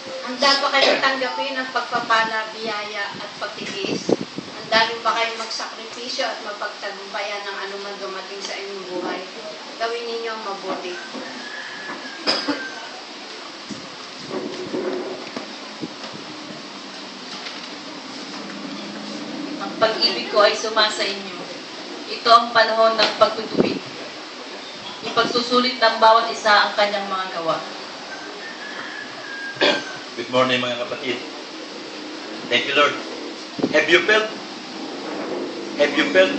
Handa pa kayo tanggapin ang pagpapala, biyaya at pagtitiis? Handa rin ba kayo magsakripisyo at mapagtagumpayan ng anuman dumating sa inyong buhay? Gawin ninyo ang mabuti. Ang pag-ibig ko ay sumasa inyo. Ito ang panahon ng pagtutuwid. Ipagsusulit ng bawat isa ang kanyang mga gawa. Good morning mga kapatid. Thank you, Lord. Have you felt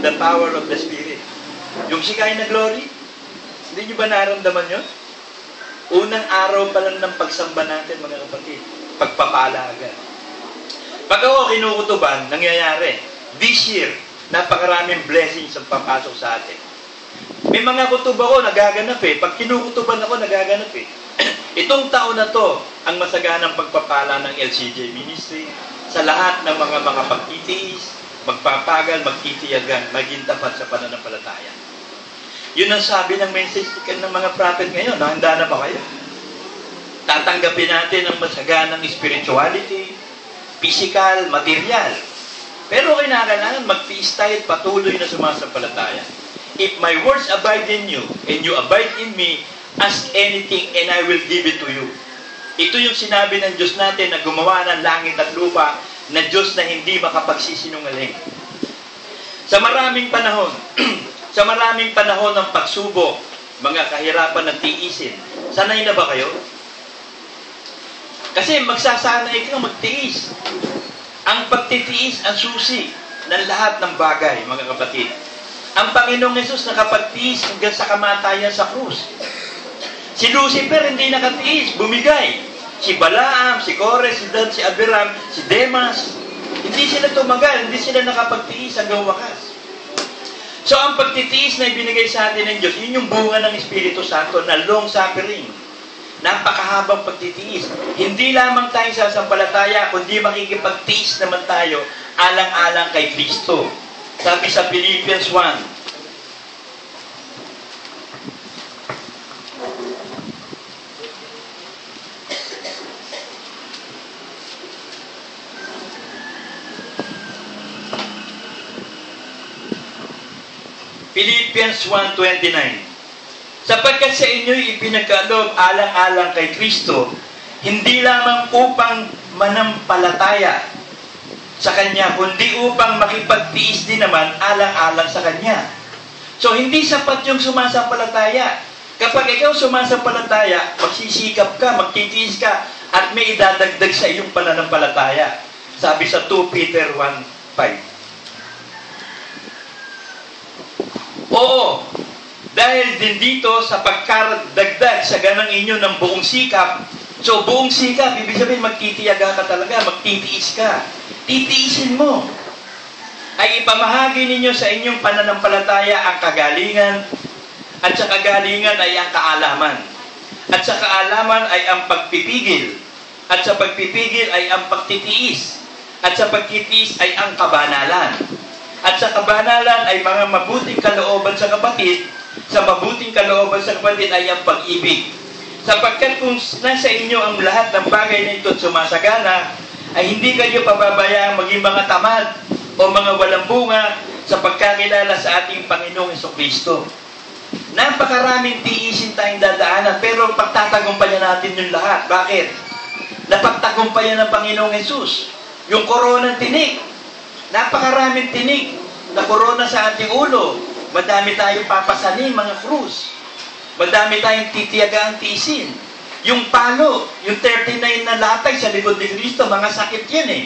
the power of the Spirit? Yung Shekinah glory? Hindi nyo ba naramdaman yun? Unang araw pa lang ng pagsamba natin mga kapatid. Pagpapala agad. Pag ako kinukutuban, nangyayari. This year, napakaraming blessings ang papasok sa atin. May mga kutuba ko nagaganap eh. Pag kinukutuban ako, nagaganap eh. Itong taon na to, ang masaganang pagpapala ng LCJ Ministry sa lahat ng mga pagtitiis, magpapagal, magtitiyagan, maging tapat sa pananampalataya. Yun ang sabi ng message ng mga prophet ngayon. Handa na ba kayo? Tatanggapin natin ang masaganang spirituality, physical, material. Pero kailangan magtiis tayo at patuloy na sumasampalataya. If my words abide in you, and you abide in me, ask anything and I will give it to you. Ito yung sinabi ng Diyos natin na gumawa ng langit at lupa, na Diyos na hindi makapagsisinungaling. Sa maraming panahon, sa maraming panahon ng pagsubok, mga kahirapan ng tiisin, sanay na ba kayo? Kasi magsasanay ka magtiis. Ang pagtitiis ang susi ng lahat ng bagay, mga kapatid. Ang Panginoong Hesus nakapagtiis hanggang sa kamatayan sa krus. Si Lucifer hindi nakatiis, bumigay. Si Balaam, si Kore, si Dan, si Abiram, si Demas, hindi sila tumagal, hindi sila nakapagtiis hanggang wakas. So ang pagtitiis na ibinigay sa atin ng Diyos, yun yung bunga ng Espiritu Santo na long suffering. Napakahabang pagtitiis. Hindi lamang tayong sasampalataya, kundi makikipagtiis naman tayo alang-alang kay Kristo. Sabi sa Philippians 1, Philippians 1:29. Sapagkat sa inyo'y ipinagkaloob alang-alang kay Kristo, hindi lamang upang manampalataya sa Kanya, kundi upang makipagtiis din naman alang-alang sa Kanya. So, hindi sapat yung sumasampalataya. Kapag ikaw sumasampalataya, magsisikap ka, magtitiis ka, at may idadagdag sa iyong pananampalataya. Sabi sa 2 Peter 1:5. Oo, dahil din dito sa pagkaragdagdag sa ganang inyo ng buong sikap. So, buong sikap, ibig sabihin magtitiyaga ka talaga, magtitiis ka. Titiisin mo. Ay ipamahagi ninyo sa inyong pananampalataya ang kagalingan, at sa kagalingan ay ang kaalaman. At sa kaalaman ay ang pagpipigil. At sa pagpipigil ay ang pagtitiis. At sa pagtitiis ay ang kabanalan. At sa kabanalan ay mga mabuting kalooban sa kapatid. Sa mabuting kalooban sa kapatid ay ang pag-ibig. Sapagkat kung nasa inyo ang lahat ng bagay na ito at sumasagana, ay hindi kayo pababayaan maging mga tamad o mga walang bunga sa pagkakilala sa ating Panginoong Hesukristo. Napakaraming tiisin tayong dadaanan, pero pagtatagumpayan natin yung lahat. Bakit? Napagtagumpayan ng Panginoong Hesus. Yung koronang tinik. Napakaraming tinik na korona sa ating ulo. Madami tayong papasanin, mga krus. Madami tayong titiyagaan tiisin. Yung palo, yung 39 na latay sa likod ni Kristo, mga sakit yan eh.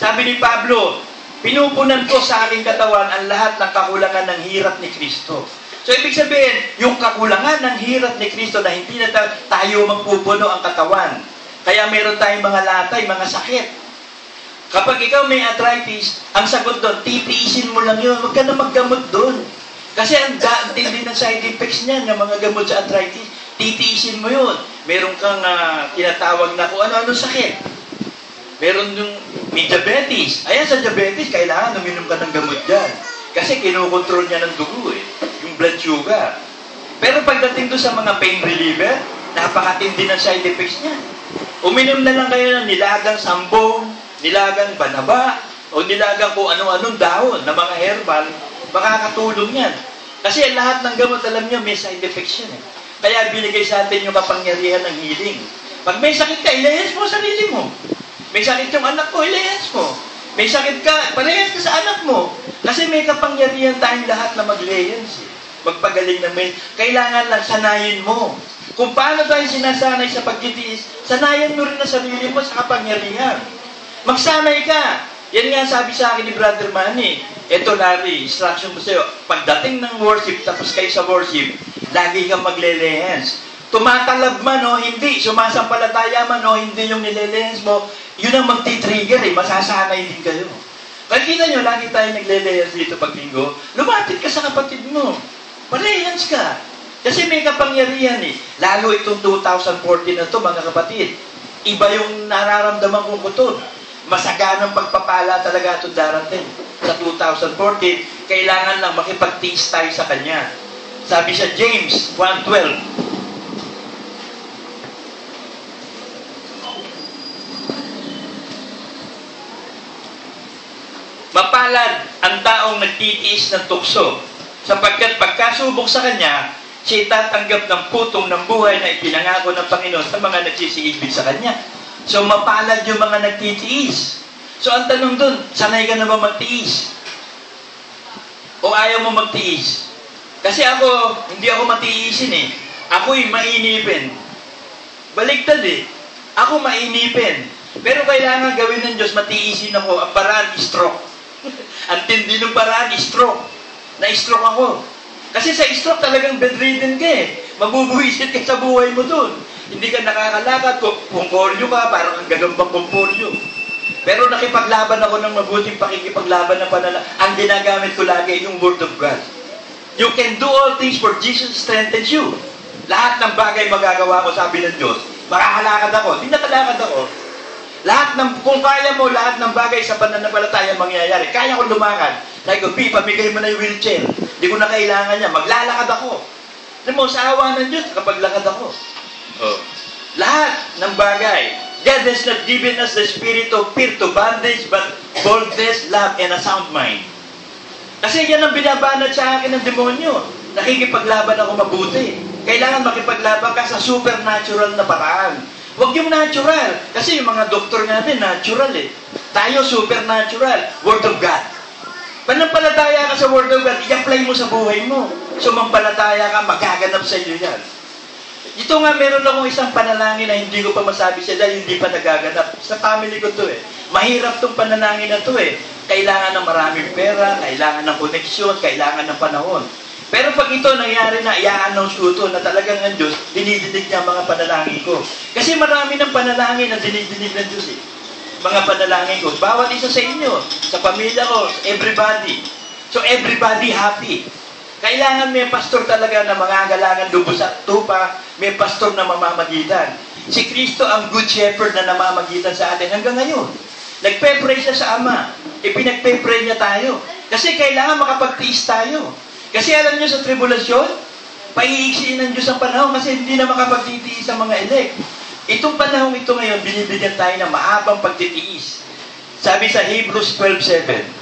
Sabi ni Pablo, pinupunan ko sa aking katawan ang lahat ng kakulangan ng hirap ni Kristo. So, ibig sabihin, yung kakulangan ng hirap ni Kristo na hindi na tayo magpupuno ang katawan. Kaya meron tayong mga latay, mga sakit. Kapag ikaw may arthritis, ang sagot doon, titiisin mo lang yun. Huwag ka na maggamot doon. Kasi ang tindi ng side effects niyan, yung mga gamot sa arthritis, titiisin mo yun. Meron kang tinatawag na kung ano-ano sakit. Meron yung may diabetes. Ayan, sa diabetes, kailangan uminom ka ng gamot dyan. Kasi kinukontrol niya ng dugo eh. Yung blood sugar. Pero pagdating doon sa mga pain reliever, Napakatindi ng side effects niya. Uminom na lang kayo ng nilagang sambong, nilagang banaba, o nilagang kung anong-anong dahon na mga herbal, makakatulong yan. Kasi lahat ng gamot, alam niyo, may side effects yan. Kaya binigay sa atin yung kapangyarihan ng healing. Pag may sakit ka, ilahens mo sarili mo. May sakit yung anak ko, ilahens mo. May sakit ka, palehens ka sa anak mo. Kasi may kapangyarihan tayong lahat na mag-lehens. Magpagaling namin. Kailangan lang sanayin mo. Kung paano tayo sinasanay sa pagtitiis, sanayan mo rin na sarili mo sa kapangyarihan. Magsanay ka. Yan nga sabi sa akin ni Brother Manny. Eto, Larry, instruction ko sa'yo. Pagdating ng worship, tapos kayo sa worship, lagi kang maglelehens. Tumatalab man o hindi, sumasampalataya man o hindi yung nilelehens mo, yun ang magti-trigger masasanay din kayo. Kaya kita nyo, lagi tayo naglelehens dito pag linggo, lumapit ka sa kapatid mo. Palehens ka. Kasi may kapangyarihan Lalo itong 2014 na to, mga kapatid. Iba yung nararamdaman kong kutod. Masaganang pagpapala talaga ito darating. Sa 2014, kailangan lang makipagtiis tayo sa Kanya. Sabi sa James 1:12, mapalad ang taong nagtitiis ng tukso, sapagkat pagkasubok sa Kanya, siya tatanggap ng putong ng buhay na ipinangako ng Panginoon sa mga nagsisiibig sa Kanya. So, mapalad yung mga nagtitiis. So, ang tanong dun, sanay ka na ba magtiis? O ayaw mo magtiis? Kasi ako, hindi ako matiisin Ako'y mainipin. Baliktad Ako mainipin. Pero kailangan gawin ng Diyos, matiisin ako. Ang paraan, stroke. Ang tindi ng paraan, stroke. Na-stroke ako. Kasi sa stroke talagang bedridden ka Mabubuwisit ka sa buhay mo dun. Hindi ka nakakalakad, pungkolyo ka, parang ang gagambang pungkolyo. Pero nakipaglaban ako ng mabuting pakikipaglaban ng panala. Ang ginagamit ko lagi yung Word of God. You can do all things for Jesus strengthens you. Lahat ng bagay magagawa ko, sabi ng Diyos. Makakalakad ako. Hindi nakalakad ako. Kung kaya mo, lahat ng bagay sa pananampalataya mangyayari. Kaya ko lumakad. Sabi ko, pamigay mo na yung wheelchair. Hindi ko na kailangan niya. Maglalakad ako. Alam mo, sa awa ng Diyos, kapag lakad ako. Lahat ng bagay. God has not given us the spirit of fear to bondage, but boldness, love, and a sound mind. Kasi yan ang binabanat sa akin ng demonyo. Nakikipaglaban ako mabuti. Kailangan makipaglaban ka sa supernatural na paraan. Huwag yung natural. Kasi yung mga doktor natin, natural Tayo, supernatural. Word of God. Panampalataya ka sa Word of God, i-apply mo sa buhay mo. Sumampalataya ka, magaganap sa iyo yan. Ito nga, meron akong isang panalangin na hindi ko pa masabi siya dahil hindi pa nagaganap. Sa family ko to Mahirap tong panalangin na to Kailangan ng maraming pera, kailangan ng koneksyon, kailangan ng panahon. Pero pag ito nangyari na, i-announce ko ito na talagang ng Diyos, dinidinig niya ang mga panalangin ko. Kasi marami ng panalangin na dinidinig ng Diyos Mga panalangin ko. Bawat isa sa inyo, sa pamilya ko, everybody. So everybody happy. Kailangan may pastor talaga na mangangalagan lubos at tupa, may pastor na mamamagitan. Si Kristo ang good shepherd na namamagitan sa atin hanggang ngayon. Nagpe-pray siya sa Ama. Ipinagpe-pray niya tayo. Kasi kailangan makapagtiis tayo. Kasi alam niyo sa tribulasyon, paiiksiin ng Diyos ang panahon kasi hindi na makapagtitiis ang mga elect. Itong panahon ito ngayon, binibigyan tayo ng mahabang pagtitiis. Sabi sa Hebrews 12:7,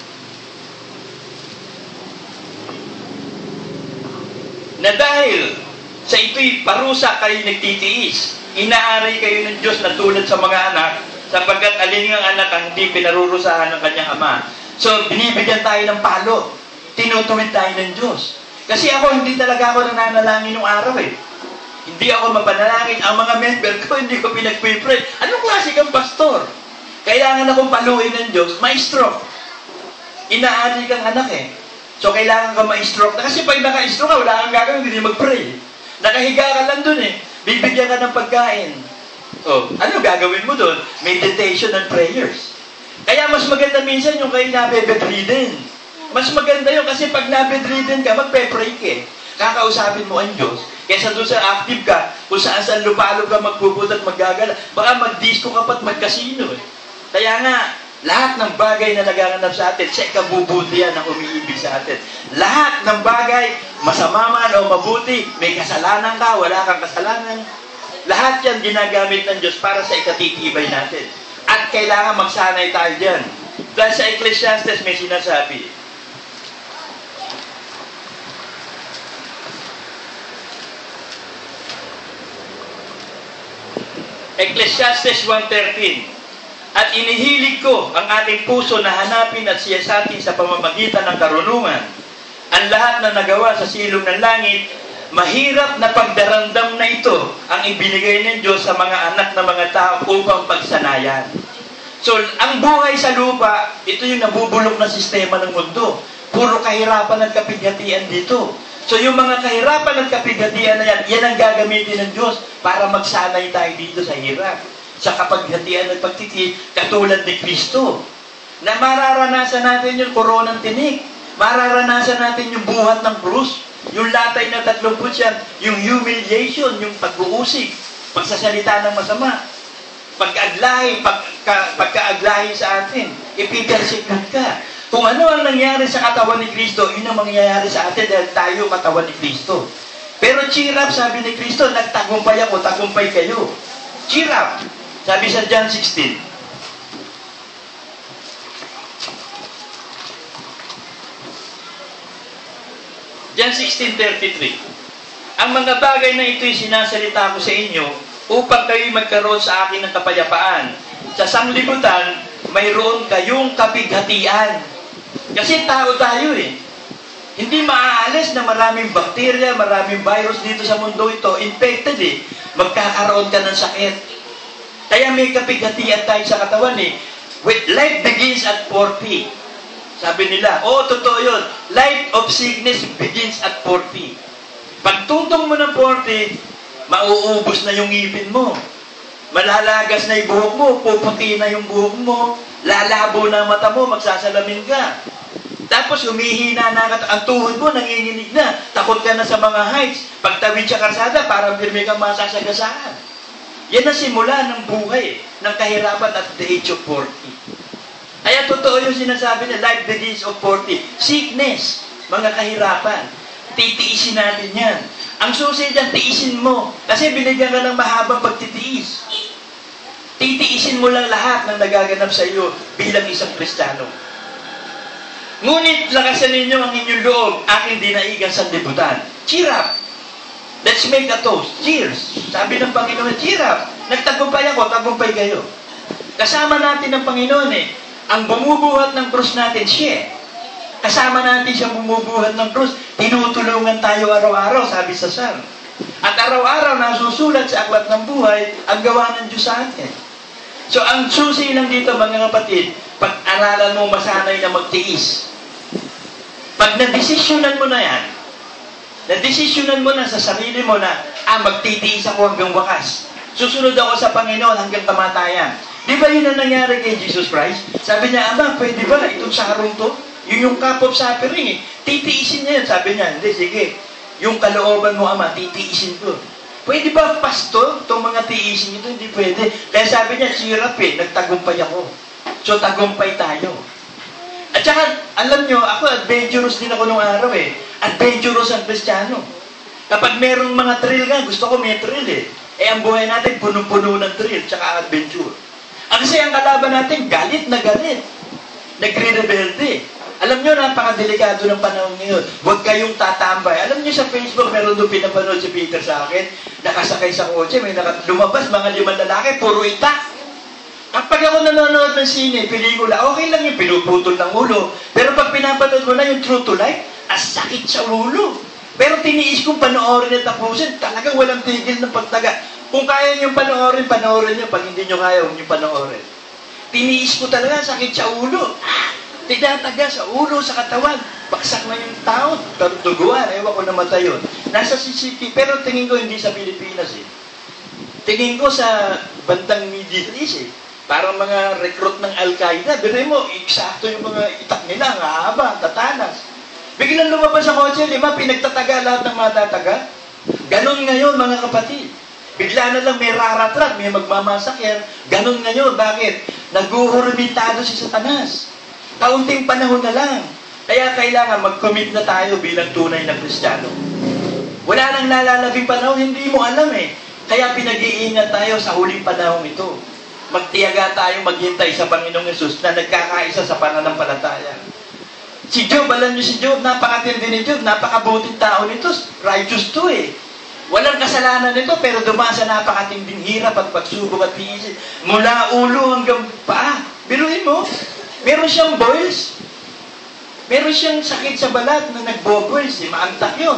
na dahil sa ito'y parusa kayo nagtitiis, inaari kayo ng Diyos na tulad sa mga anak, sapagkat alin ang anak ang hindi pinarurusahan ng kanyang ama. So, binibigyan tayo ng palo. Tinutuwid tayo ng Diyos. Kasi ako, hindi talaga ako nananalangin nung araw Hindi ako mapanalangin. Ang mga member ko, hindi ko pinagpipray. Anong klase kang pastor? Kailangan akong paluin ng Diyos, maestro. Inaari kang anak So, kailangan ka ma-stroke. Kasi pag naka-stroke ka, wala kang gagawin, hindi mag-pray. Nakahiga ka lang dun Bibigyan ka ng pagkain. Ano gagawin mo dun? Meditation and prayers. Kaya mas maganda minsan yung kayo nabebedridden. Mas maganda yun kasi pag nabedridden ka, magpe-pray ka Kakausapin mo ang Diyos. Kesa doon sa active ka, kung saan lupalop ka magpupunta at maggagala, baka mag-disco ka pa't mag-casino Kaya nga, lahat ng bagay na nagaganap sa atin, sa kabubutihan ang umiibig sa atin. Lahat ng bagay, masama man o mabuti, may kasalanan ka, wala kang kasalanan. Lahat yan ginagamit ng Diyos para sa ikatitibay natin. At kailangan magsanay tayo dyan. Dahil sa Ecclesiastes may sinasabi, Ecclesiastes 1:13, at inihilig ko ang ating puso na hanapin at siyasatin sa pamamagitan ng karunungan ang lahat na nagawa sa silong ng langit. Mahirap na pagdarandam na ito ang ibinigay ng Diyos sa mga anak ng mga tao upang pagsanayan. So, ang buhay sa lupa, ito yung nabubulok na sistema ng mundo. Puro kahirapan at kapighatian dito. So, yung mga kahirapan at kapighatian na yan, yan ang gagamitin ng Diyos para magsanay tayo dito sa hirap. Sa kapighatian at pagtitiis, katulad ni Kristo. Na mararanasan natin yung koronang tinik. Mararanasan natin yung buhat ng krus. Yung latay na 30 yung humiliation, yung pag-uusig, pagsasalita ng masama, pag-aglahin, pagka-aglahin sa atin, ipipersecut ka. Kung ano ang nangyari sa katawan ni Kristo, yun ang mangyayari sa atin dahil tayo katawan ni Kristo. Pero cheer up, sabi ni Kristo, nagtagumpay ako, tagumpay kayo. Cheer up, sabi sa John 16. John 16:33. Ang mga bagay na ito'y sinasalita ko sa inyo upang kayo'y magkaroon sa akin ng kapayapaan. Sa sanglibutan, mayroon kayong kapighatian. Kasi tao tayo eh. Hindi maaalis na maraming bakterya, maraming virus dito sa mundo ito. Infected eh. Magkakaroon ka ng sakit. Kaya may kapighatian tayo sa katawan eh. Life begins at 40. Sabi nila, totoo yun. Life of sickness begins at 40. Pag tungtong mo ng 40, mauubos na yung ngipin mo. Malalagas na yung buhok mo, puputi na yung buhok mo, lalabo na ang mata mo, magsasalamin ka. Tapos humihina na ang tuhod mo, nanginginig na. Takot ka na sa mga heights. Pagtawid sa karsada, parang firme kang masasagasaan. Yan ang simula ng buhay, ng kahirapan at the age of 40. Kaya totoo yung sinasabi na life begins of 40. Sickness, mga kahirapan. Titiisin natin yan. Ang susi dyan, tiisin mo. Kasi binigyan ka ng mahabang pagtitiis. Titiisin mo lang lahat ng nagaganap sa iyo bilang isang Kristiyano. Ngunit lakasan ninyo ang inyong loob, aking dinaigang sanlibutan. Cheer up! Let's make a toast. Cheers! Sabi ng Panginoon, cheer up! Nagtagumpay ako, tagumpay kayo. Kasama natin ng Panginoon eh. Ang bumubuhat ng krus natin, siya. Kasama natin siyang bumubuhat ng krus. Tinutulungan tayo araw-araw, sabi sa Psalm. At araw-araw nasusulat sa aklat ng buhay ang gawa ng Diyos sa atin. So, ang susi lang dito, mga kapatid, pag-aralan mo masanay na magtiis. Pag na-desisyonan mo na yan, na-desisyonan mo na sa sarili mo na, magtitiis ako hanggang wakas. Susunod ako sa Panginoon hanggang kamatayan. Di ba yun ang nangyari kay Jesus Christ? Sabi niya, Ama, pwede ba itong sarong to? Yun yung cup of suffering eh. Titiisin niya yun. Sabi niya, hindi, sige. Yung kalooban mo, Ama, titiisin ko. Pwede ba, Pastor, itong mga tiisin ito? Hindi pwede. Kaya sabi niya, cheer up eh, nagtagumpay ako. So, tagumpay tayo. At saka, alam nyo, ako adventurous din ako nung araw eh. Adventurous ang Kristiyano. Kapag merong mga thrill nga, gusto ko may thrill eh. Ang buhay natin, puno-puno ng thrill, tsaka adventure. Kasi ang kalaban natin, galit na galit. Nagre-rebelde. Alam nyo, napakadelikado ng panahon ngayon. Huwag kayong tatambay. Alam nyo sa Facebook, meron doon pinapanood si Peter sa akin, nakasakay sa kotse, may lumabas, mga 5 lalaki, puro itak. Kapag ako nanonood ng sine, pelikula, okay lang yung pinuputol ng ulo. Pero pag pinapanood mo na yung True to Life, sakit sa ulo. Pero tiniis kong panoorin at tapusin, talagang walang tigil ng pagtaga. Kung kaya nyo panoorin, panoorin nyo. Pag hindi nyo kaya, huwag nyo panoorin. Tiniis ko talaga, sakit sa ulo. Tinataga sa ulo, sa katawan. Baksak na yung tao. Duguan, ewan ko namatay yun. Nasa CCTV, pero tingin ko hindi sa Pilipinas eh. Tingin ko sa bandang Middle East eh. Parang mga recruit ng Al-Qaeda. Biray mo, eksakto yung mga itak nila, ang haba, tatanas. Biglang lumabas sa kotse, 5, pinagtataga lahat ng mga tataga. Ganon ngayon, mga kapatid. Bigla na lang may raratrat, may magmamasakyan. Ganon ngayon, bakit? Naguhurmitado si Satanas. Kaunting panahon na lang. Kaya kailangan mag-commit na tayo bilang tunay na Kristiyano. Wala nang lalalabing panahon, hindi mo alam eh. Kaya pinag-iingat tayo sa huling panahon ito. Magtiyaga tayo maghintay sa Panginoong Yesus na nagkakaisa sa pananampalataya. Si Job, alam niyo si Job, napakatindi ni Job, napakabuting tao nito, righteous to eh. Walang kasalanan nito, pero dumaan sa napakatinding hirap at pagsubok at tiisin. Mula ulo hanggang paa. Biruin mo, meron siyang boils. Meron siyang sakit sa balat na nagbo-boils, maantak yun.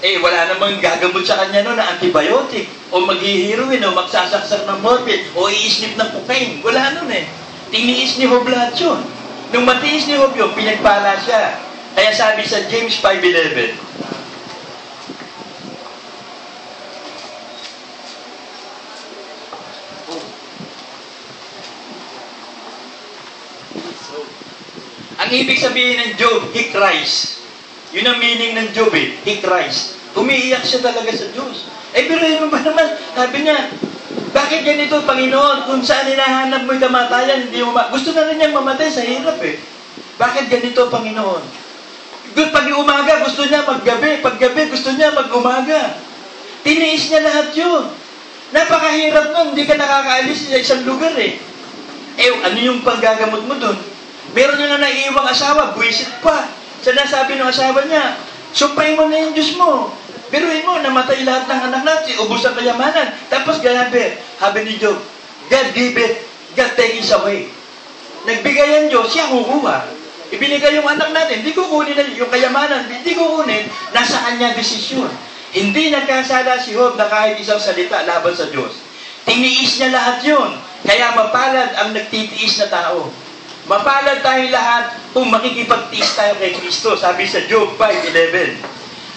Wala namang gagamot sa kanya no na antibiotic, o maghihiruin, o magsasaksak ng morphine, o i-snip ng cocaine. Wala nun eh. Tiniis ni Job lahat yun. Nung matiis ni Job yun, pinagpala siya. Kaya sabi sa James 5:11, ang ibig sabihin ng Job, he cries. Yun ang meaning ng Job eh, he cries. Umiiyak siya talaga sa Diyos. Pero yun ba naman, sabi niya, bakit ganito, Panginoon, kung saan hinahanap mo yung kamatayan, hindi mo gusto na rin niyang mamatay sa hirap eh. Bakit ganito, Panginoon? Pag umaga, gusto niya maggabi. Pag gabi, gusto niya mag-umaga. Tiniis niya lahat yun. Napakahirap nun, hindi ka nakakaalis sa isang lugar eh. Ano yung panggagamot mo dun? Meron niya na naiiwang asawa, buwisit pa. Sinasabi ng asawa niya, sumpay mo na yung Diyos mo. Biruin mo, namatay lahat ng anak natin, ubos ang kayamanan. Tapos ganabi, sabi ni Job, God give it, God take it away. Nagbigay ang Diyos, siya kukuha. Ibinigay yung anak natin, hindi kukunin yung kayamanan, hindi kukunin, nasa kanya desisyon. Hindi nagkasala si Job na kahit isang salita laban sa Diyos. Tiniis niya lahat yun. Kaya mapalad ang nagtitiis na tao. Mapalad tayo lahat kung makikipagtiis tayo kay Kristo. Sabi sa Job 5:11.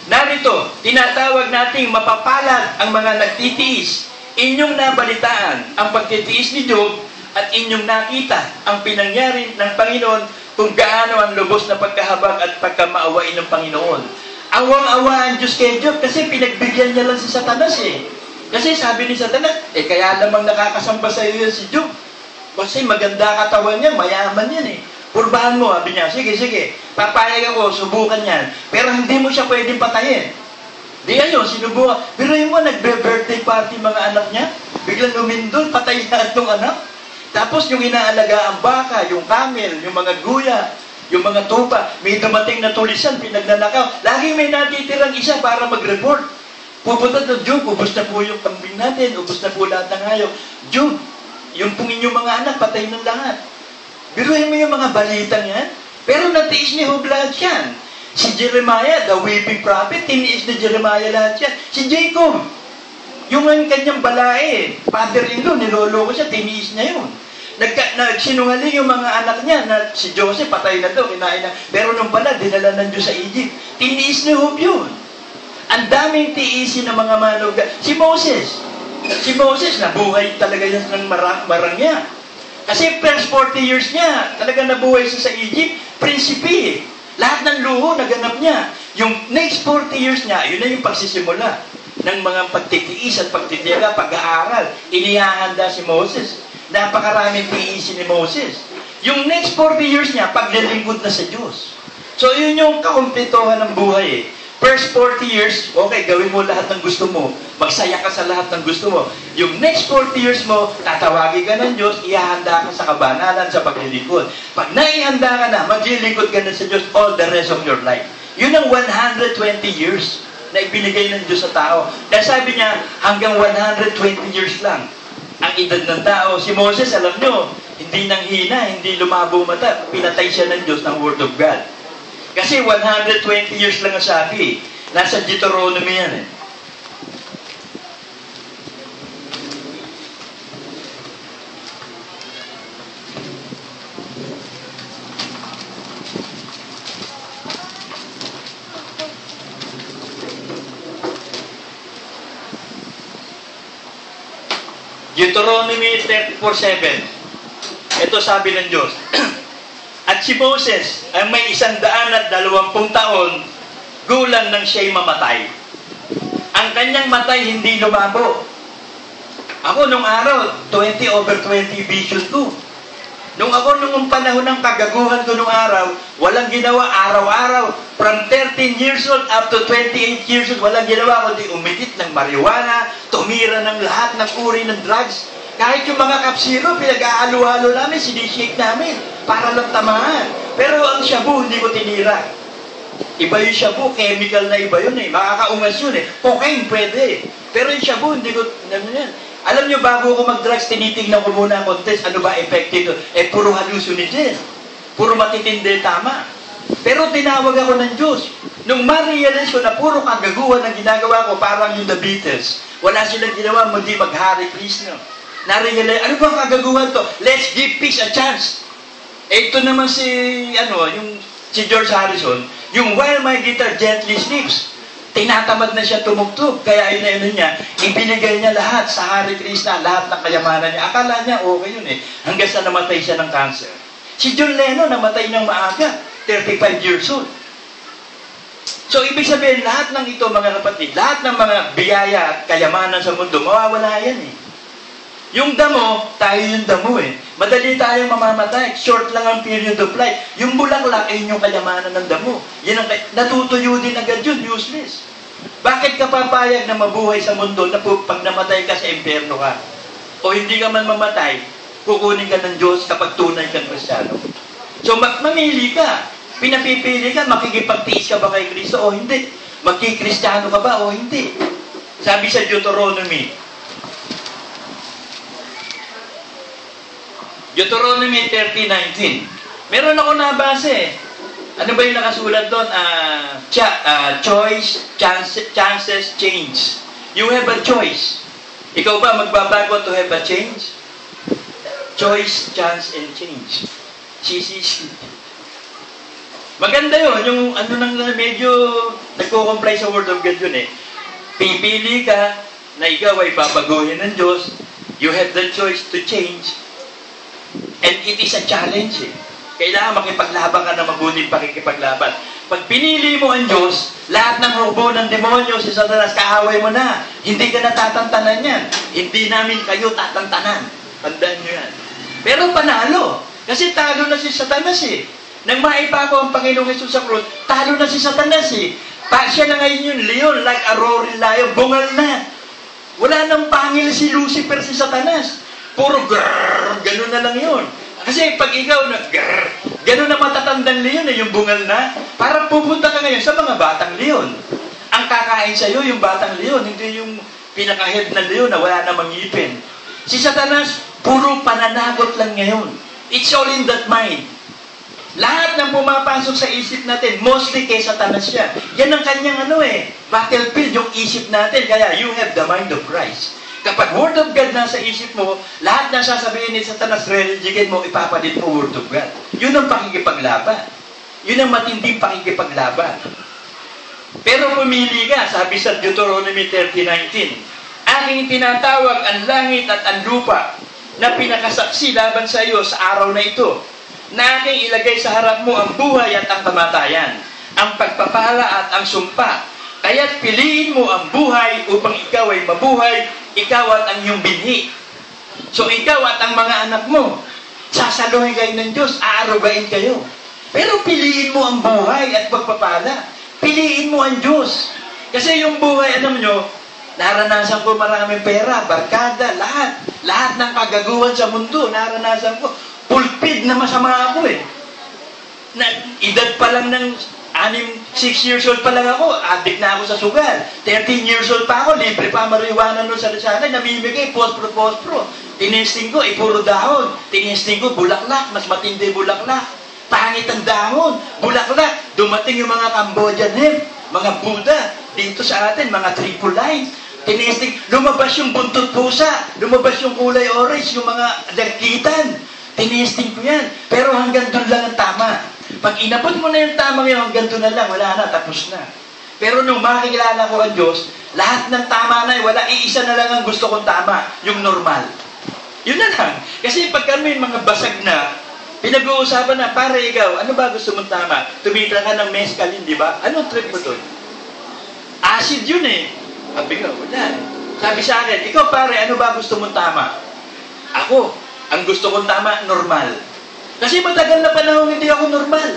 Narito, tinatawag nating mapapalad ang mga nagtitiis. Inyong nabalitaan ang pagtitiis ni Job at inyong nakita ang pinangyari ng Panginoon kung gaano ang lubos na pagkahabag at pagkamaawain ng Panginoon. Awang-awa ang Diyos kay Job kasi pinagbigyan niya lang si Satanas eh. Kasi sabi ni Satanas, kaya lamang nakakasamba sa iyo si Job. Kasi maganda katawan niya, mayaman yan eh. Purbahan mo, sabi niya, sige, papayag ako, subukan yan. Pero hindi mo siya pwedeng patayin. Di ayun, sinubukan. Pero yung nagbe-birthday party mga anak niya, biglang lumindol, patay na itong anak. Tapos yung inaalaga ang baka, yung camel, yung mga guya, yung mga tupa, may dumating na tulisan, pinagnanakaw. Laging may natitirang isa para mag-report. Pupunta doon, Job, ubos na po yung kambing natin, ubos na po lahat ng hayop. Job, yung pong inyong mga anak, patay ng lahat. Biruin mo yung mga balitang yan. Pero natiis ni Job lahat yan. Si Jeremiah, the weeping prophet, tiniis ni Jeremiah lahat yan. Si Jacob, yung kanyang balae, father-in-law, nilolo ko siya, tiniis niya yun. Nagsinungaling yung mga anak niya na si Joseph, patay na daw, kinain na. Pero nung pala, dinala ng Diyos sa Egypt. Tiniis ni Job yun. Ang daming tiisin ng mga manong. Si Moses, nabuhay talaga yan ng marangya. Kasi first 40 years niya, talaga nabuhay siya sa Egypt, prinsipe. Lahat ng luho, naganap niya. Yung next 40 years niya, yun na yung pagsisimula ng mga pagtitiis at pagtitiyaga, pag-aaral. Inihahanda si Moses. Napakaraming tiisin ni Moses. Yung next 40 years niya, paglilingkod na sa Diyos. So yun yung kakumpletuhan ng buhay eh. First 40 years, okay, gawin mo lahat ng gusto mo. Magsaya ka sa lahat ng gusto mo. Yung next 40 years mo, tatawagin ka ng Diyos, ihahanda ka sa kabanalan, sa paglilingkod. Pag naihanda ka na, maglilingkod ka na sa Diyos all the rest of your life. Yun ang 120 years na ibinigay ng Diyos sa tao. Kaya sabi niya, hanggang 120 years lang ang edad ng tao. Si Moses, alam nyo, hindi nang hina, hindi lumabo mata. Pinatay siya ng Diyos ng Word of God. Kasi 120 years lang ang sabi. Nasa Deuteronomy yan eh. Deuteronomy 34:7. Ito sabi ng Diyos. At si Moses ay may 120 taon, gulang nang siya'y mamatay. Ang kanyang matay hindi lumabo. Ako nung araw, 20/20 vision ko. Nung panahon ng kagaguhan ko nung araw, walang ginawa araw-araw. From 13 years old up to 28 years old, walang ginawa kundi umitit ng marijuana, tumira ng lahat ng uri ng drugs. Kahit yung mga kapsiro, pinag-aalo-halo namin, sinishake namin para lang tamaan. Pero ang shabu, hindi ko tinira. Iba yung shabu, chemical na iba yun eh. Makakaungas yun eh. Cocaine, pwede. Pero yung shabu, hindi ko, alam nyo, bago ako mag-drugs, tinitignan ko muna ang contest, ano ba effective? Puro hallucinogen. Puro matitindi, tama. Pero tinawag ako ng Diyos. Nung ma-realize ko na puro kagaguhan ang ginagawa ko, parang yung The Beatles. Wala silang ginawa, hindi mag-Hare Krishna. Na-realize, ano ba kagaguhan to? Let's give peace a chance. Ito naman si George Harrison, yung While My Guitar Gently Sleeps, tinatamad na siya tumugtog. Kaya niya, ibinigay niya lahat sa Hare Krishna, lahat ng kayamanan niya. Akala niya, okay yun eh. Hanggang sa namatay siya ng cancer. Si John Lennon, namatay niyang maaga, 35 years old. So, ibig sabihin, lahat ng ito, mga kapatid, lahat ng mga biyaya at kayamanan sa mundo, mawawala yan eh. Yung damo, tayo yung damo eh. Madali tayong mamamatay. Short lang ang period of life. Yung bulaklak ay yung kayamanan ng damo. Yan ang natutuyo din agad yun, useless. Bakit ka papayag na mabuhay sa mundo na pag namatay ka sa impyerno ka? O hindi ka man mamatay, kukunin ka ng Diyos kapag tunay kang Kristiyano. So mamili ka. Pinapipili ka, makikipagtiis ka ba kay Kristo o hindi? Magkikristiyano ka ba o hindi? Sabi sa Deuteronomy 30:19. Meron ako nabasa eh. Ano ba yung nakasulat doon? Choice, chances, change. You have a choice. Ikaw ba magbabago to have a change? Choice, chance, and change. Maganda yun. Yung medyo nagko-comply sa Word of God yun eh. Pipili ka na ikaw ay babaguhin ng Diyos. You have the choice to change. And it is a challenge eh. Kailangan makipaglaban ka na mabuting pakikipaglaban. Pag pinili mo ang Diyos, lahat ng hubo ng demonyo, si Satanas, kaaway mo na. Hindi ka natatantanan yan. Hindi namin kayo tatantanan. Tandaan nyo yan. Pero panalo. Kasi talo na si Satanas eh. Nang maipako ang Panginoong Hesus sa krus, talo na si Satanas eh. Siya na ngayon yung leon, like a roaring lion, bungal na. Wala nang pangil si Lucifer, si Satanas. Puro grrrr, gano'n na lang yun. Kasi pag ikaw gano'n na matatandang leon eh, yung bungal na, parang pupunta ka ngayon sa mga batang leon. Ang kakain sa'yo, yung batang leon, hindi yung pinaka-head na leon na wala namang ngipin. Si Satanas, puro pananagot lang ngayon. It's all in that mind. Lahat ng pumapasok sa isip natin, mostly kay Satanas siya. Yan ang kanyang battlefield, yung isip natin. Kaya you have the mind of Christ. Kapag Word of God nasa isip mo, lahat na sasabihin ni Satanas, religigin mo, ipapalit mo Word of God. Yun ang pakikipaglaban. Yun ang matinding pakikipaglaban. Pero pumili ka, sabi sa Deuteronomy 30:19, aking tinatawag ang langit at ang lupa na pinakasaksi laban sa iyo sa araw na ito, na aking ilagay sa harap mo ang buhay at ang kamatayan, ang pagpapala at ang sumpa. Kaya't piliin mo ang buhay upang ikaw ay mabuhay, ikaw at ang iyong binhi. So ikaw at ang mga anak mo, sasaluhin kayo ng Diyos, aarugain kayo. Pero piliin mo ang buhay at pagpapala. Piliin mo ang Diyos. Kasi yung buhay, alam nyo, naranasan ko maraming pera, barkada, lahat. Lahat ng kagaguhan sa mundo, naranasan ko. Pulpid na masama ako eh. Edad pa lang ng 6 years old pa lang ako, addict na ako sa sugal. 13 years old pa ako, libre pa marijuana nun sa akin, namimigay, pospro. Tinesting ko, puro dahon. Tinesting ko, bulaklak, mas matindi bulaklak. Pangit ang dahon, bulaklak. Dumating yung mga Cambodian hemp, mga Buddha, dito sa atin, mga triple lines. Tinesting, lumabas yung buntot pusa, lumabas yung kulay orange, yung mga dagkitan. Tinesting ko yan. Pero hanggang doon lang ang tama. Pag inabot mo na yung tamang yun, hanggang doon na lang, wala na, tapos na. Pero nung makikilala ko ang Diyos, lahat ng tama na, wala, iisa na lang ang gusto kong tama, yung normal. Yun na lang. Kasi pag kami mga basag na, pinag-uusapan na, pare ikaw, ano ba gusto mong tama? Tumitra ka ng mescaline, di ba? Anong trip mo doon? Acid yun eh. Sabi ko, wala. Sabi sa akin, ikaw pare, ano ba gusto mong tama? Ako, ang gusto kong tama, normal. Kasi matagal na panahon hindi ako normal.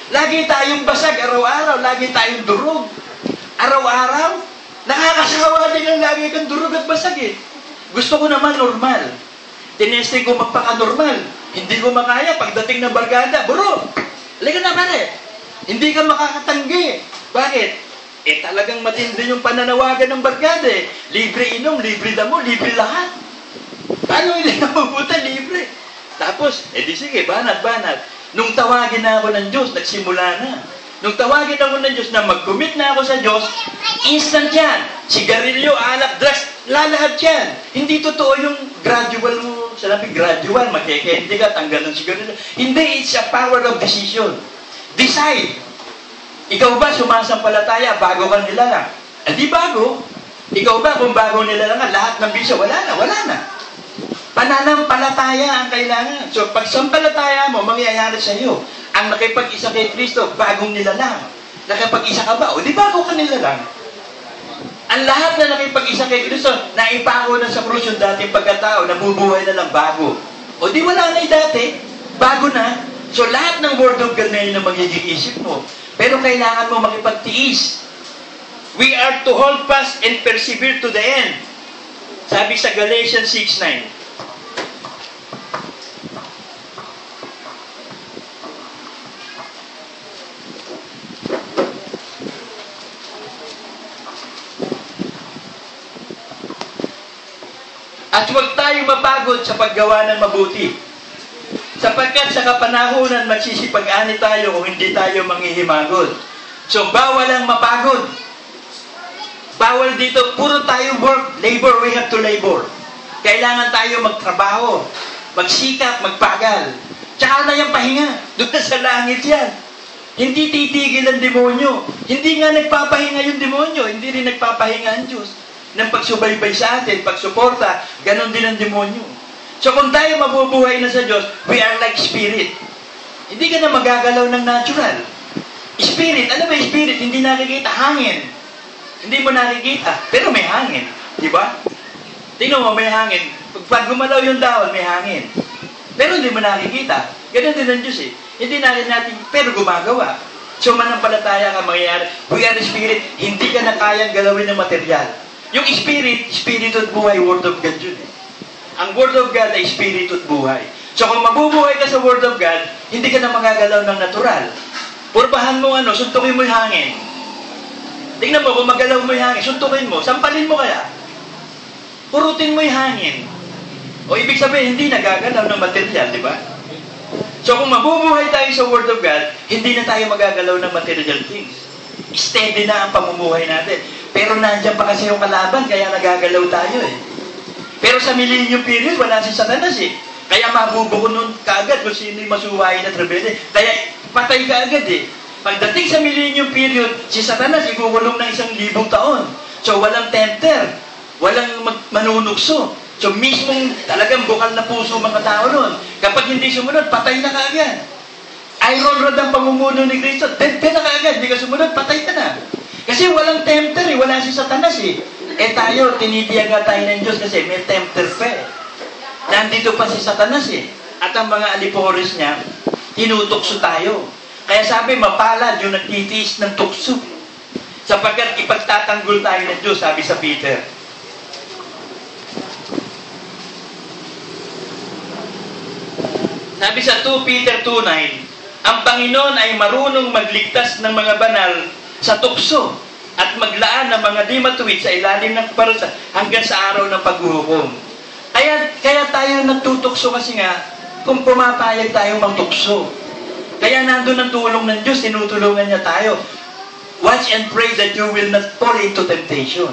Lagi tayong basag araw-araw, lagi tayong durog. Araw-araw, nakakasawa din ang lagi kang durog at basag eh. Gusto ko naman normal. Tinesting ko magpaka-normal. Hindi ko makaya pagdating ng barkada. Bro, halika na pare. Hindi ka makakatanggi. Bakit? Eh talagang matindi yung pananawagan ng barkada eh. Libre inom, libre damo, libre lahat. Paano hindi napupunta? Libre. Tapos, di sige, banat. Nung tawagin na ako ng Diyos, nagsimula na. Nung tawagin ako ng Diyos na mag-commit na ako sa Diyos, instant yan. Sigarilyo, alak, drugs, lalahat yan. Hindi totoo yung gradual mo. Sabi, gradual, magkikendi ka, tanggal ng sigarilyo. Hindi, it's a power of decision. Decide. Ikaw ba sumasampalataya bago ka nilalang? Di bago. Ikaw ba kung bago nilalang, lahat ng bisyo, wala na. Pananampalataya ang kailangan. So, pag sampalataya mo, mangyayari sa iyo. Ang nakipag-isa kay Kristo, bagong nilalang. Nakipag-isa ka ba? O di bago ka nilalang. Ang lahat na nakipag-isa kay Kristo, naipako na sa krus yung dating pagkatao, nabubuhay na lang bago. O di wala na yung dati, bago na. So, lahat ng Word of God na yun ang magiging isip mo. Pero kailangan mo makipagtiis. We are to hold fast and persevere to the end. Sabi sa Galatians 6:9. At huwag tayo mapagod sa paggawa ng mabuti. Sapagkat sa kapanahunan magsisipag-ani tayo kung hindi tayo manghihimagod. So, bawal ang mapagod. Bawal dito, puro tayo work, labor, we have to labor. Kailangan tayo magtrabaho, magsikap, magpagal. Tsaka na yung pahinga. Doon sa langit yan. Hindi titigil ang demonyo. Hindi nga nagpapahinga yung demonyo. Hindi rin nagpapahinga ang Diyos. Ng pagsubaybay sa atin, pagsuporta, ganon din ang demonyo. So kung tayo mabubuhay na sa Diyos, we are like spirit. Hindi ka na magagalaw ng natural. Spirit, ano ba yung spirit? Hindi nakikita, hangin. Hindi mo nakikita, pero may hangin. Di ba? Tingnan mo, may hangin. Pag gumalaw yung dahon, may hangin. Pero hindi mo nakikita. Ganon din ang Diyos eh. Hindi natin, pero gumagawa. So manampalataya ka mangyayari. We are spirit, hindi ka na kayang galawin ng material. Yung spirit, spirit at buhay, Word of God yun eh. Ang Word of God ay spirit at buhay. So kung mabubuhay ka sa Word of God, hindi ka na magagalaw ng natural. Purbahan mo suntukin mo yung hangin. Tingnan mo, kung magalaw mo yung hangin, suntukin mo, sampalin mo kaya. Purutin mo yung hangin. O ibig sabihin, hindi nagagalaw ng material, di ba? So kung mabubuhay tayo sa Word of God, hindi na tayo magagalaw ng material things. Steady na ang pamumuhay natin. Pero nandiyan pa kasi yung kalaban, kaya nagagalaw tayo eh. Pero sa millennium period, wala si Satanas eh. Kaya mabubuko nun kaagad kung sino yung masuwain at rebelde. Kaya patay ka agad eh. Pagdating sa millennium period, si Satanas ikukulong ng 1,000 taon. So walang tempter, walang manunukso. So mismong talagang bukal na puso mga tao nun. Kapag hindi sumunod, patay na kaagad. Iron rod ang pamumuno ni Kristo, dead na kaagad. Hindi ka sumunod, patay ka na. Kasi walang tempter eh, wala si Satanas eh. Eh tayo, tinitiyaga tayo ng Diyos kasi may tempter pa eh. Nandito pa si Satanas eh. At ang mga alipores niya, tinutukso tayo. Kaya sabi, mapalad yung nagtitiis ng tukso. Sapagkat ipagtatanggol tayo ng Diyos, sabi sa Peter. Sabi sa 2 Peter 2:9, ang Panginoon ay marunong magligtas ng mga banal sa tukso at maglaan ng mga di matuwid sa ilalim ng parusa hanggang sa araw ng paghuhukom. Kaya tayo nagtutukso kasi nga kung pumapayag tayong magtukso. Kaya nandun ang tulong ng Diyos, tinutulungan niya tayo. Watch and pray that you will not fall into temptation.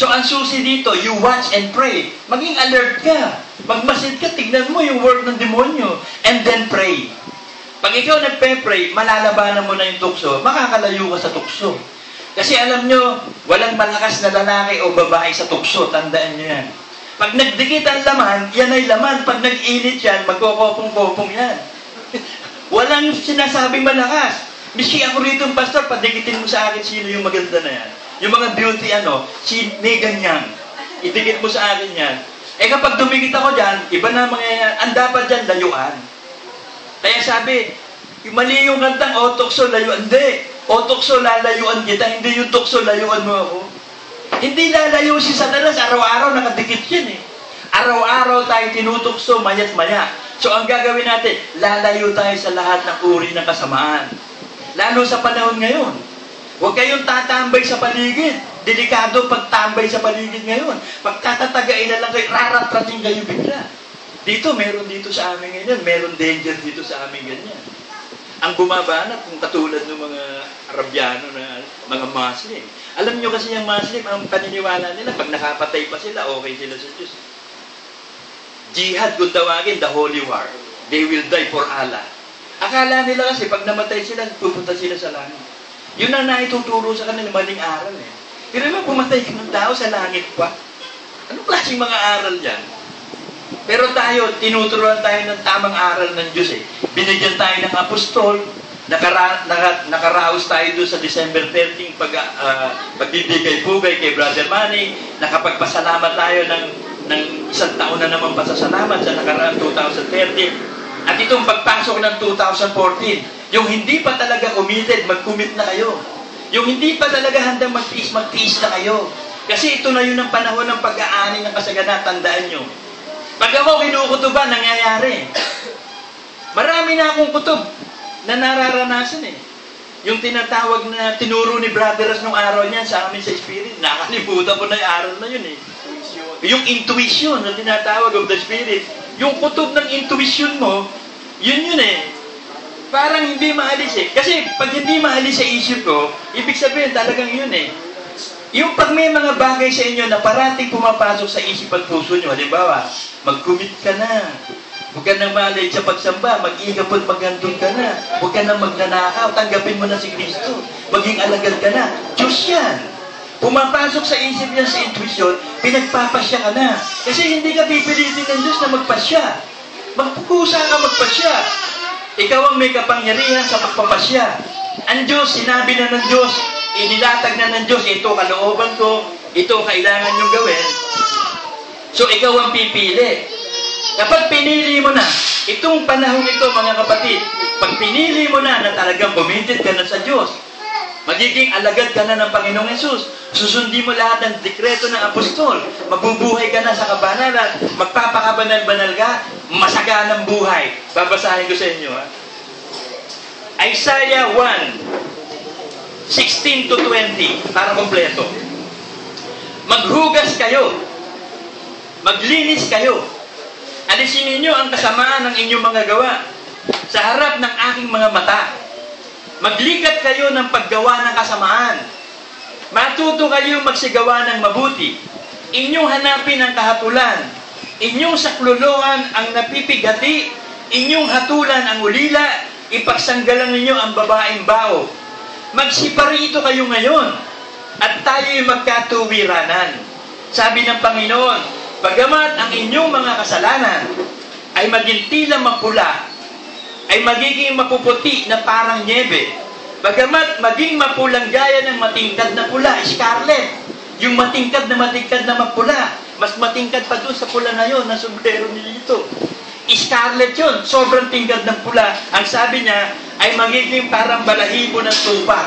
So ang susi dito, you watch and pray. Maging alert ka. Magmasid ka, tignan mo yung work ng demonyo. And then pray. Pag ikaw nagpe-pray, malalabanan mo na yung tukso, makakalayo ka sa tukso. Kasi alam nyo, walang malakas na lalaki o babae sa tukso. Tandaan nyo yan. Pag nagdikit ang laman, yan ay laman. Pag nag-init yan, magkokopong-kopong yan. Walang sinasabing malakas. Miski ako rito, pastor, padikitin mo sa akin sino yung maganda na yan. Yung mga beauty, si Megan yan. Idikit mo sa akin yan. Eh kapag dumikit ako dyan, iba na mangyayari. Ang dapat dyan, layuan. Kaya sabi, mali yung kantang, o tukso, layuan. Hindi. O tukso, lalayuan kita. Hindi yung tukso, layuan mo ako. Hindi lalayo si Satanas. Araw-araw nakadikit yan eh. Araw-araw tayo tinutukso, mayat maya. So ang gagawin natin, lalayo tayo sa lahat ng uri ng kasamaan. Lalo sa panahon ngayon. Huwag kayong tatambay sa paligid. Delikado pagtambay sa paligid ngayon. Pagkatatagain na lang kayo, raratrating kayo bigla. Dito, meron dito sa amin ganyan. Meron danger dito sa amin ganyan. Ang bumabanat, kung katulad ng mga Arabyano na mga Muslim. Alam nyo kasi yung Muslim, ang paniniwala nila, pag nakapatay pa sila, okay sila sa Diyos. Jihad, kung tawagin, the holy war. They will die for Allah. Akala nila kasi, pag namatay sila, pupunta sila sa langit. Yun ang naituturo sa kanila, maling aral eh. Pero naman, pumatay ka ng tao sa langit pa. Anong klaseng mga aral yan? Pero tayo, tinuturuan tayo ng tamang aral ng Diyos eh. Binigyan tayo ng apostol, nakaraos tayo doon sa December 13, pagbibigay-bugay kay Brother Manny, nakapagpasalamat tayo ng isang taon na naman pasasalamat sa nakaraan 2013. At itong pagpasok ng 2014, yung hindi pa talaga committed, mag-commit na kayo. Yung hindi pa talaga handang magtiis na kayo. Kasi ito na yun ang panahon ng pag-aani ng kasaganaan, tandaan nyo. Pag ako kinukutuban, nangyayari. Marami na akong kutob na nararanasan eh. Yung tinatawag na tinuro ni Brother Ross nung araw niyan sa amin sa Spirit, nakalimutan ko na yung araw na yun eh. Yung intuition na tinatawag of the Spirit, yung kutob ng intuition mo, yun eh. Parang hindi maalis eh. Kasi pag hindi maalis sa isip ko, ibig sabihin talagang yun eh. Yung pag may mga bagay sa inyo na parating pumapasok sa isip at puso nyo, halimbawa, mag-commit ka na. Huwag ka nang malay sa pagsamba, mag-igap at maghandog ka na. Huwag ka nang magnanakaw, tanggapin mo na si Kristo. Maging alagad ka na. Diyos yan. Pumapasok sa isip yan sa intuition, pinagpapasya ka na. Kasi hindi ka pipilitin ng Diyos na magpasya. Magpukusa ka magpasya. Ikaw ang may kapangyarihan sa pagpapasya. Ang Diyos, sinabi na ng Diyos, inilatag na ng Diyos, ito kalooban ko, ito kailangan niyong gawin. So ikaw ang pipili. Kapag pinili mo na, itong panahon ito mga kapatid, pag pinili mo na talagang committed ka na sa Diyos, magiging alagad ka na ng Panginoong Yesus, susundin mo lahat ng dekreto ng apostol, mabubuhay ka na sa kabanalan, magpapakabanal-banal ka, masaganang buhay. Babasahin ko sa inyo. Isaiah 1:16 to 20, para kompleto. Maghugas kayo, maglinis kayo, alisin ninyo ang kasamaan ng inyong mga gawa sa harap ng aking mga mata. Maglikat kayo ng paggawa ng kasamaan. Matuto kayong magsigawa ng mabuti. Inyong hanapin ang kahatulan. Inyong sakluluhan ang napipigati. Inyong hatulan ang ulila. Ipagsanggalan ninyo ang babaeng bao. Magsiparito kayo ngayon at tayo'y magkatuwiranan. Sabi ng Panginoon, bagamat ang inyong mga kasalanan ay maging tila mapula, ay magiging mapuputi na parang nyebe. Bagamat maging mapulang gaya ng matingkad na pula, scarlet. Yung matingkad na mapula, mas matingkad pa doon sa pula na yun, na sombrero nito. Scarlet yun, sobrang tingkad ng pula. Ang sabi niya, ay magiging parang balahibo ng tupa.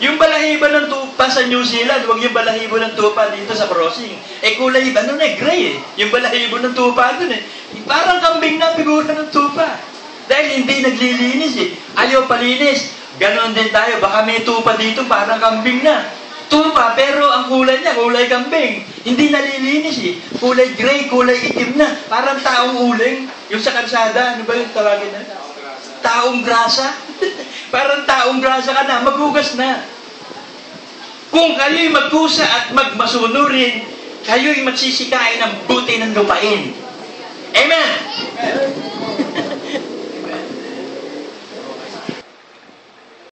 Yung balahibo ng tupa sa New Zealand, huwag yung balahibo ng tupa dito sa crossing. Kulay, gray eh. Yung balahibo ng tupa dun eh. Parang kambing na figura ng tupa. Dahil hindi naglilinis eh. Ayaw palinis. Ganon din tayo. Baka may tupa dito, parang kambing na. Tupa, pero ang kulay niya, kulay kambing. Hindi nalilinis eh. Kulay gray, kulay itim na. Parang taong uling. Yung sa kalsada, ano ba yung tawagin na? Taong grasa. Parang taong grasa ka na, maghugas na. Kung kayo'y magkusa at magmasunurin, kayo'y magsisikain ng buti ng lupain. Amen!